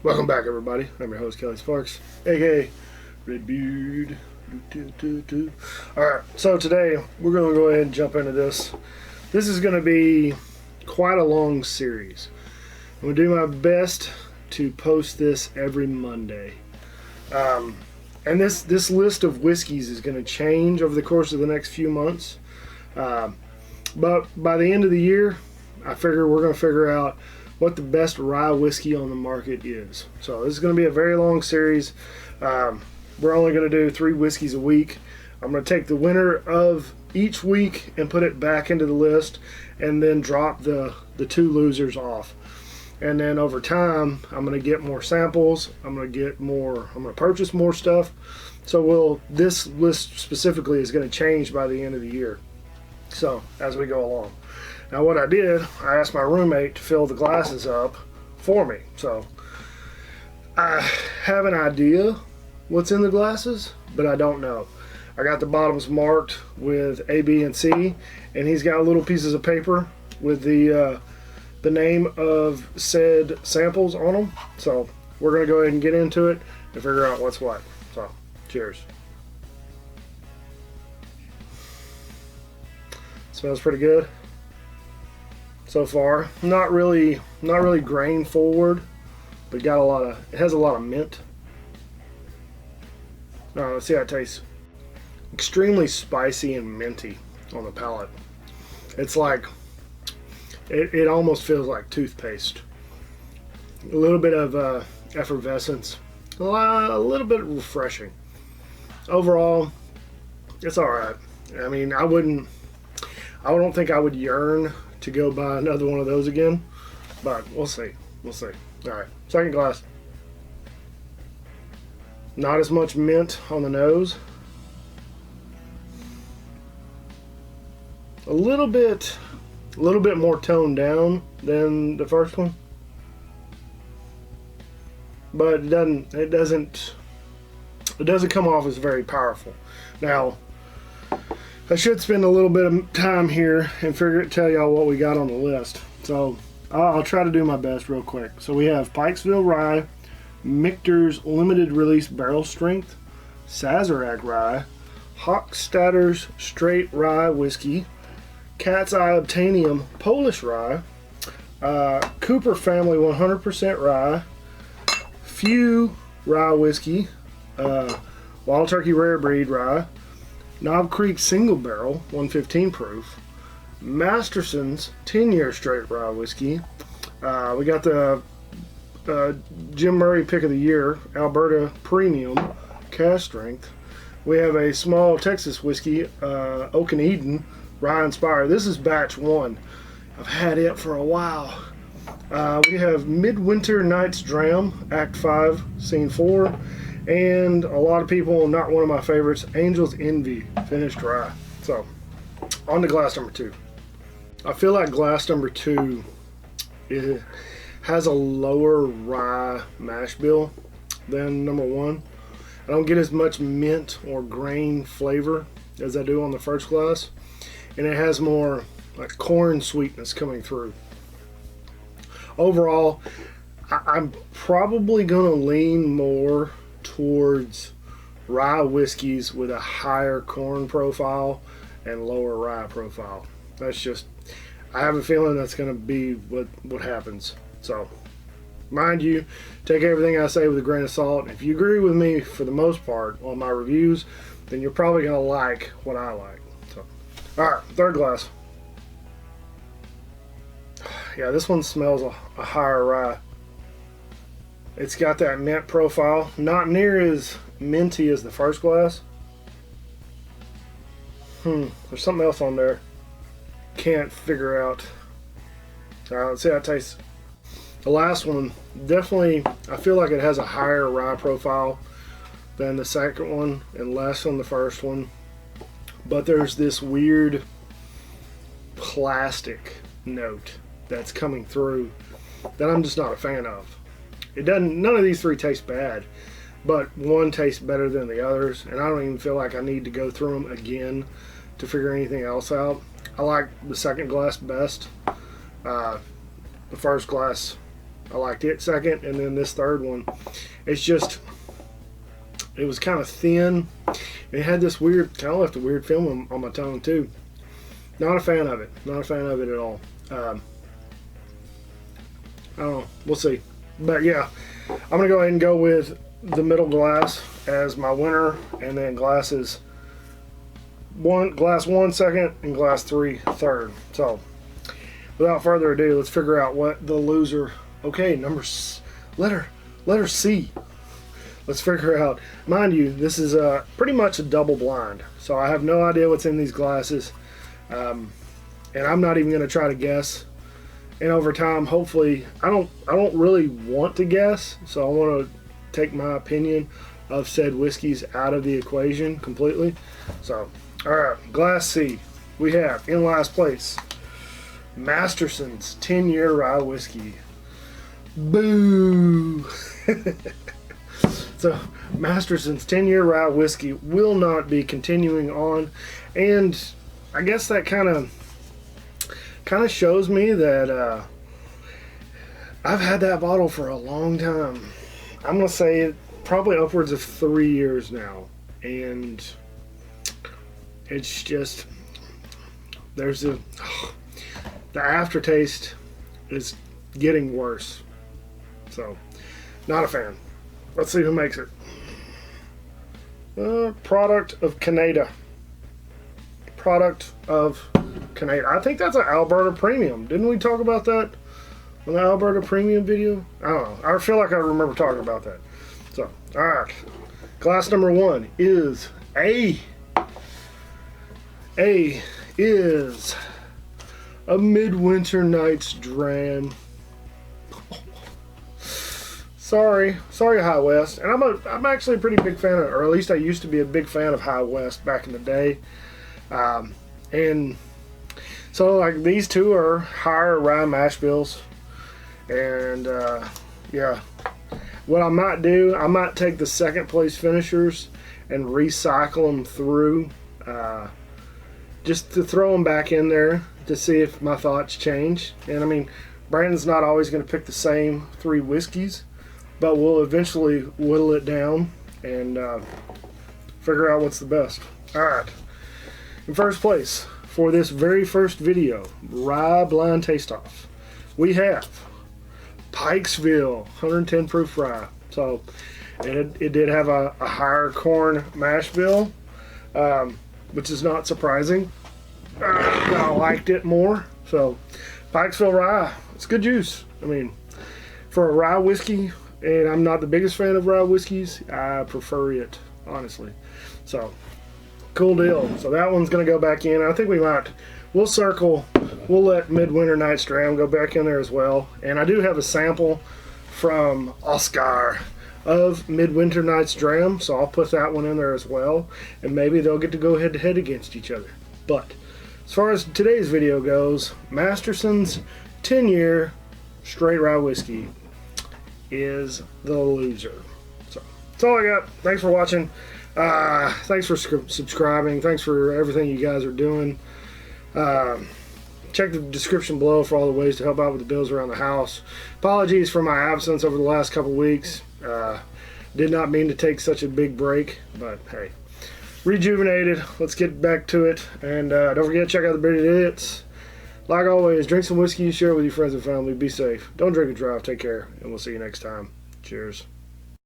Welcome back, everybody. I'm your host, Kelly Sparks, aka Redbeard. Alright, so today we're going to go ahead and jump into this. This is going to be quite a long series. I'm going to do my best to post this every Monday. And this list of whiskeys is going to change over the course of the next few months. But by the end of the year, I figure we're going to figure out what the best rye whiskey on the market is. So this is going to be a very long series. We're only going to do 3 whiskeys a week. I'm going to take the winner of each week and put it back into the list, and then drop the 2 losers off. And then over time, I'm going to get more samples. I'm going to purchase more stuff. So this list specifically is going to change by the end of the year. So as we go along. Now what I did, I asked my roommate to fill the glasses up for me. So I have an idea what's in the glasses, but I don't know. I got the bottoms marked with A, B, and C, and he's got little pieces of paper with the name of said samples on them. So we're going to go ahead and get into it and figure out what's what. So cheers. Smells pretty good so far. Not really grain forward, but it has a lot of mint. Let's see how it tastes. Extremely spicy and minty on the palate. It's like it almost feels like toothpaste. A little bit of effervescence, a little bit refreshing. Overall, it's all right. I mean, I don't think I would yearn to go buy another one of those again, but we'll see. All right, second glass. Not as much mint on the nose. A little bit more toned down than the first one, but it doesn't come off as very powerful. Now, I should spend a little bit of time here and tell y'all what we got on the list. So I'll try to do my best real quick. So we have Pikesville Rye, Michter's Limited Release Barrel Strength, Sazerac Rye, Hochstadter's Straight Rye Whiskey, Cat's Eye Obtainium Polish Rye, Cooper Family 100% Rye, Few Rye Whiskey, Wild Turkey Rare Breed Rye, Knob Creek Single Barrel 115 proof, Masterson's 10-year straight rye whiskey. We got the Jim Murray Pick of the Year Alberta Premium Cask Strength. We have a small Texas whiskey, Oak and Eden Rye Inspired. This is batch 1. I've had it for a while. We have Midwinter Night's Dram Act 5 Scene 4. And a lot of people, not one of my favorites, Angel's Envy Finished Rye. So, on to glass number 2. I feel like glass number 2 has a lower rye mash bill than number 1. I don't get as much mint or grain flavor as I do on the first glass. And it has more like corn sweetness coming through. Overall, I'm probably going to lean more towards rye whiskeys with a higher corn profile and lower rye profile. That's just, I have a feeling that's going to be what happens. So, mind you, take everything I say with a grain of salt. If you agree with me for the most part on my reviews, then you're probably going to like what I like. So, alright, third glass. Yeah, this one smells a higher rye. It's got that mint profile, not near as minty as the first glass. There's something else on there. Can't figure out. Alright, let's see how it tastes. The last one, definitely, I feel like it has a higher rye profile than the second one and less on the first one. But there's this weird plastic note that's coming through that I'm just not a fan of. None of these 3 taste bad, but one tastes better than the others, and I don't even feel like I need to go through them again to figure anything else out. I like the second glass best. The first glass I liked it second, and then this third one, it's just, it was kind of thin. It had this weird, kind of left a weird film on my tongue too. Not a fan of it. Not a fan of it at all. I don't know. We'll see. But yeah, I'm going to go ahead and go with the middle glass as my winner, and then glass 1 second and glass 3 third. So without further ado, let's figure out what the loser. Okay, letter C. Let's figure out. Mind you, this is pretty much a double blind, so I have no idea what's in these glasses, and I'm not even going to try to guess. And over time, hopefully, I don't really want to guess, so I want to take my opinion of said whiskeys out of the equation completely. So, all right, glass C, we have in last place Masterson's 10-year rye whiskey. Boo! So Masterson's 10-year rye whiskey will not be continuing on, and I guess that kind of shows me that I've had that bottle for a long time. I'm gonna say probably upwards of 3 years now, and it's just the aftertaste is getting worse. So, not a fan. Let's see who makes it. Product of Canada. Product of Canada. I think that's an Alberta Premium. Didn't we talk about that on the Alberta Premium video? I don't know. I feel like I remember talking about that. So, alright. Glass number 1 is A is a Midwinter Night's Dram. Sorry, High West. And I'm actually a pretty big fan of, or at least I used to be a big fan of High West back in the day. And so like these two are higher rye mash bills. And yeah, what I might do, I might take the second place finishers and recycle them through, just to throw them back in there to see if my thoughts change. And I mean, Brandon's not always going to pick the same 3 whiskeys, but we'll eventually whittle it down and figure out what's the best. Alright, in first place for this very first video, Rye Blind Taste Off, we have Pikesville 110 proof rye. So it did have a higher corn mash bill, which is not surprising. I liked it more. So Pikesville rye, it's good juice. I mean, for a rye whiskey, and I'm not the biggest fan of rye whiskeys, I prefer it, honestly. So, cool deal. So that one's going to go back in. I think we'll let Midwinter Night's Dram go back in there as well. And I do have a sample from Oscar of Midwinter Night's Dram, so I'll put that one in there as well. And maybe they'll get to go head to head against each other. But, as far as today's video goes, Masterson's 10-year straight rye whiskey is the loser. So that's all I got. Thanks for watching. Thanks for subscribing. Thanks for everything you guys are doing. Check the description below for all the ways to help out with the bills around the house. Apologies for my absence over the last couple weeks. Did not mean to take such a big break, but hey, rejuvenated. Let's get back to it. And don't forget to check out the Bearded Idiots. Like always, drink some whiskey, share it with your friends and family. Be safe. Don't drink and drive. Take care, and we'll see you next time. Cheers.